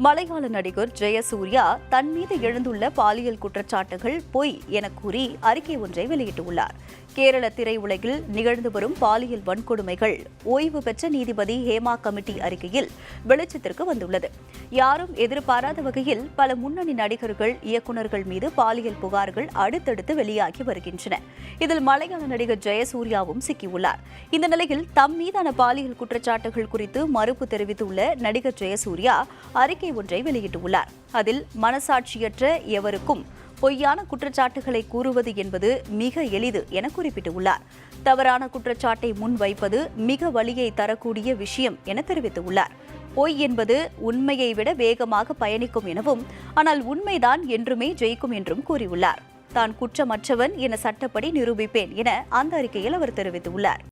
மலையாள நடிகர் ஜெயசூர்யா தன் மீது எழுந்துள்ள பாலியல் குற்றச்சாட்டுகள் பொய் என கூறி அறிக்கை ஒன்றை வெளியிட்டுள்ளார். கேரள திரையுலகில் நிகழ்ந்து வரும் பாலியல் வன்கொடுமைகள் ஓய்வு பெற்ற நீதிபதி ஹேமா கமிட்டி அறிக்கையில் வெளிச்சத்திற்கு வந்துள்ளது. யாரும் எதிர்பாராத வகையில் பல முன்னணி நடிகர்கள், இயக்குநர்கள் மீது பாலியல் புகார்கள் அடுத்தடுத்து வெளியாகி வருகின்றன. இதில் மலையாள நடிகர் ஜெயசூர்யாவும் சிக்கியுள்ளார். இந்த நிலையில் தம் மீதான பாலியல் குற்றச்சாட்டுகள் குறித்து மறுப்பு தெரிவித்துள்ள நடிகர் ஜெயசூர்யா அறிக்கை ஒன்றை வெளியிட்டுள்ளார். அதில் மனசாட்சியற்ற எவருக்கும் பொய்யான குற்றச்சாட்டுகளை கூறுவது என்பது மிக எளிது என குறிப்பிட்டுள்ளார். தவறான குற்றச்சாட்டை முன்வைப்பது மிக வலியை தரக்கூடிய விஷயம் என தெரிவித்துள்ளார். பொய் என்பது உண்மையை விட வேகமாக பயணிக்கும் எனவும், ஆனால் உண்மைதான் என்றுமே ஜெயிக்கும் என்றும் கூறியுள்ளார். தான் குற்றமற்றவன் என சட்டப்படி நிரூபிப்பேன் என அந்த அறிக்கையில் அவர் தெரிவித்துள்ளார்.